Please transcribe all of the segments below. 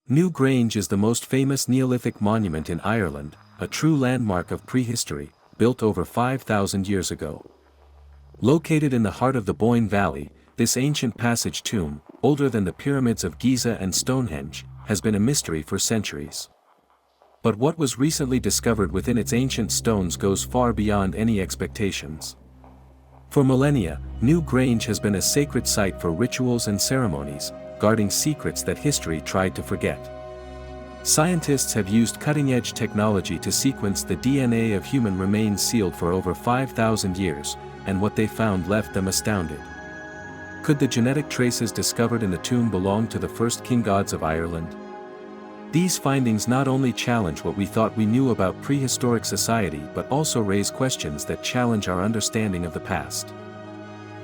New Grange is the most famous Neolithic monument in Ireland, a true landmark of prehistory, built over 5,000 years ago. Located in the heart of the Boyne Valley, this ancient passage tomb, older than the pyramids of Giza and Stonehenge, has been a mystery for centuries. But what was recently discovered within its ancient stones goes far beyond any expectations. For millennia, New Grange has been a sacred site for rituals and ceremonies, guarding secrets that history tried to forget. Scientists have used cutting-edge technology to sequence the DNA of human remains sealed for over 5,000 years, and what they found left them astounded. Could the genetic traces discovered in the tomb belong to the first king gods of Ireland? These findings not only challenge what we thought we knew about prehistoric society but also raise questions that challenge our understanding of the past.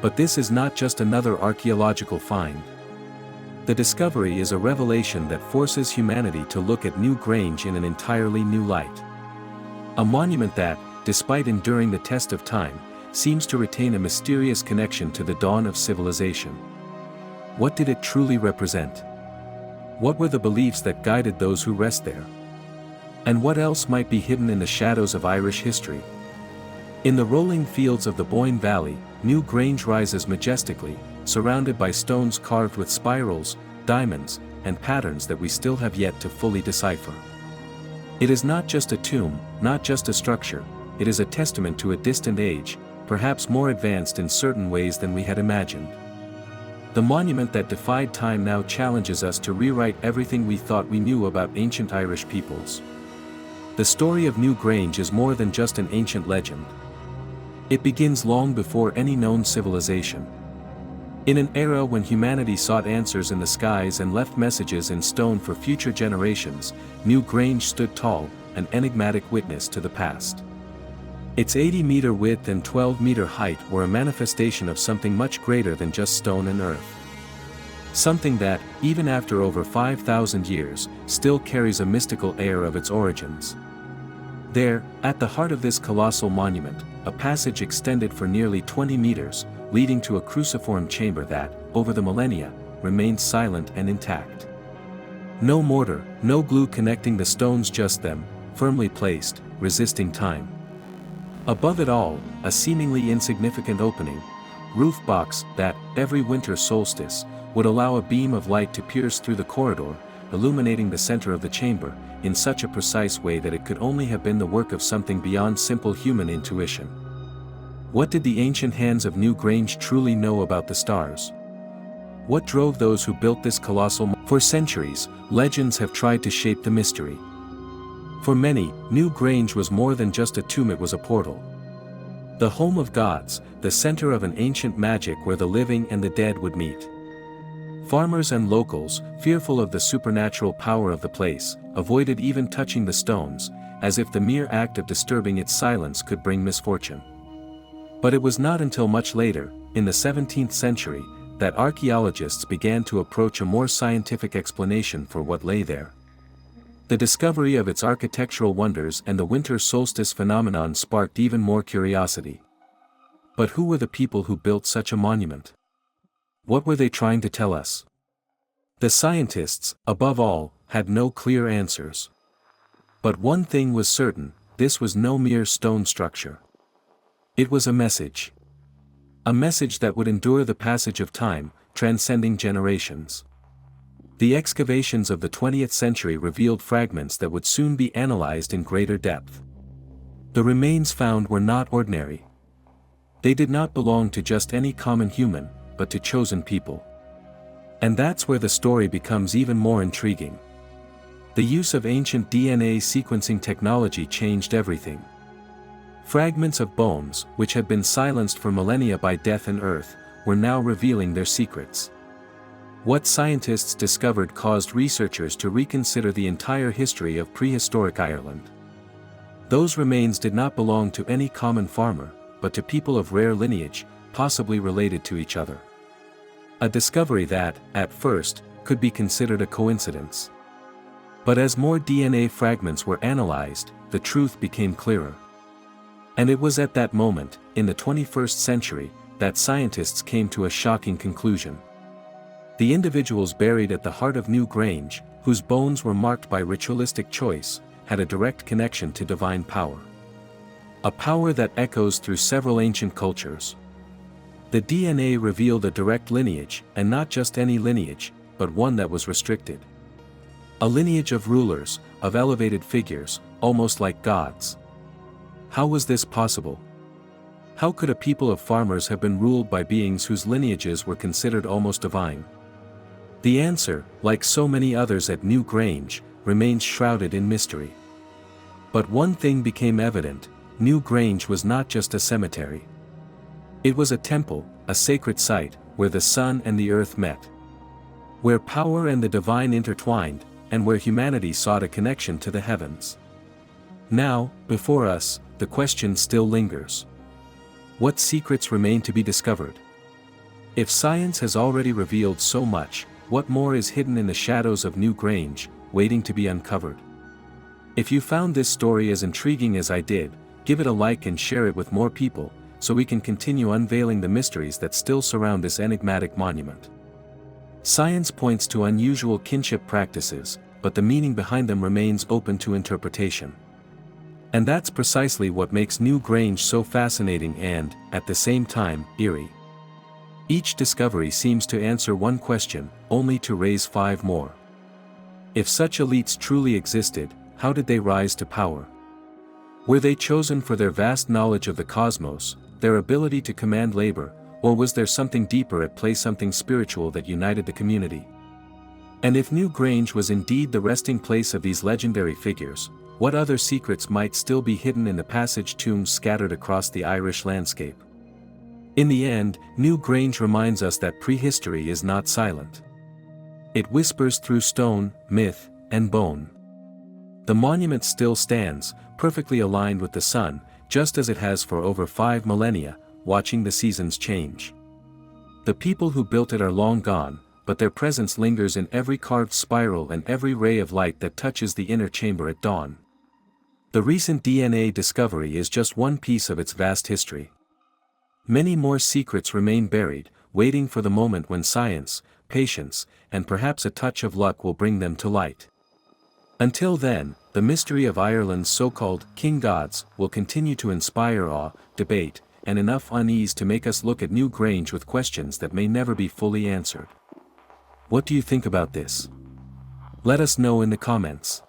But this is not just another archaeological find. The discovery is a revelation that forces humanity to look at New Grange in an entirely new light. A monument that, despite enduring the test of time, seems to retain a mysterious connection to the dawn of civilization. What did it truly represent? What were the beliefs that guided those who rest there? And what else might be hidden in the shadows of Irish history? In the rolling fields of the Boyne Valley, New Grange rises majestically, surrounded by stones carved with spirals, diamonds, and patterns that we still have yet to fully decipher. It is not just a tomb, not just a structure, it is a testament to a distant age, perhaps more advanced in certain ways than we had imagined. The monument that defied time now challenges us to rewrite everything we thought we knew about ancient Irish peoples. The story of New Grange is more than just an ancient legend. It begins long before any known civilization. In an era when humanity sought answers in the skies and left messages in stone for future generations, New Grange stood tall, an enigmatic witness to the past. Its 80-meter width and 12-meter height were a manifestation of something much greater than just stone and earth. Something that, even after over 5,000 years, still carries a mystical air of its origins. There, at the heart of this colossal monument, a passage extended for nearly 20 meters, leading to a cruciform chamber that, over the millennia, remained silent and intact. No mortar, no glue connecting the stones, just them, firmly placed, resisting time. Above it all, a seemingly insignificant opening, roof box that, every winter solstice, would allow a beam of light to pierce through the corridor, illuminating the center of the chamber, in such a precise way that it could only have been the work of something beyond simple human intuition. What did the ancient hands of New Grange truly know about the stars? What drove those who built this colossal For centuries, legends have tried to shape the mystery. For many, New Grange was more than just a tomb, it was a portal. The home of gods, the center of an ancient magic where the living and the dead would meet. Farmers and locals, fearful of the supernatural power of the place, avoided even touching the stones, as if the mere act of disturbing its silence could bring misfortune. But it was not until much later, in the 17th century, that archaeologists began to approach a more scientific explanation for what lay there. The discovery of its architectural wonders and the winter solstice phenomenon sparked even more curiosity. But who were the people who built such a monument? What were they trying to tell us? The scientists, above all, had no clear answers. But one thing was certain: this was no mere stone structure. It was a message. A message that would endure the passage of time, transcending generations. The excavations of the 20th century revealed fragments that would soon be analyzed in greater depth. The remains found were not ordinary. They did not belong to just any common human, but to chosen people. And that's where the story becomes even more intriguing. The use of ancient DNA sequencing technology changed everything. Fragments of bones, which had been silenced for millennia by death and earth, were now revealing their secrets. What scientists discovered caused researchers to reconsider the entire history of prehistoric Ireland. Those remains did not belong to any common farmer, but to people of rare lineage, possibly related to each other. A discovery that, at first, could be considered a coincidence. But as more DNA fragments were analyzed, the truth became clearer. And it was at that moment, in the 21st century, that scientists came to a shocking conclusion. The individuals buried at the heart of New Grange, whose bones were marked by ritualistic choice, had a direct connection to divine power. A power that echoes through several ancient cultures. The DNA revealed a direct lineage, and not just any lineage, but one that was restricted. A lineage of rulers, of elevated figures, almost like gods. How was this possible? How could a people of farmers have been ruled by beings whose lineages were considered almost divine? The answer, like so many others at New Grange, remains shrouded in mystery. But one thing became evident: New Grange was not just a cemetery. It was a temple, a sacred site, where the sun and the earth met. Where power and the divine intertwined, and where humanity sought a connection to the heavens. Now, before us, the question still lingers. What secrets remain to be discovered? If science has already revealed so much, what more is hidden in the shadows of New Grange, waiting to be uncovered? If you found this story as intriguing as I did, give it a like and share it with more people, so we can continue unveiling the mysteries that still surround this enigmatic monument. Science points to unusual kinship practices, but the meaning behind them remains open to interpretation. And that's precisely what makes New Grange so fascinating and, at the same time, eerie. Each discovery seems to answer one question, only to raise 5 more. If such elites truly existed, how did they rise to power? Were they chosen for their vast knowledge of the cosmos, their ability to command labor, or was there something deeper at play, something spiritual that united the community? And if New Grange was indeed the resting place of these legendary figures, what other secrets might still be hidden in the passage tombs scattered across the Irish landscape? In the end, New Grange reminds us that prehistory is not silent. It whispers through stone, myth, and bone. The monument still stands, perfectly aligned with the sun, just as it has for over 5 millennia, watching the seasons change. The people who built it are long gone, but their presence lingers in every carved spiral and every ray of light that touches the inner chamber at dawn. The recent DNA discovery is just one piece of its vast history. Many more secrets remain buried, waiting for the moment when science, patience, and perhaps a touch of luck will bring them to light. Until then, the mystery of Ireland's so-called king gods will continue to inspire awe, debate, and enough unease to make us look at New Grange with questions that may never be fully answered. What do you think about this? Let us know in the comments.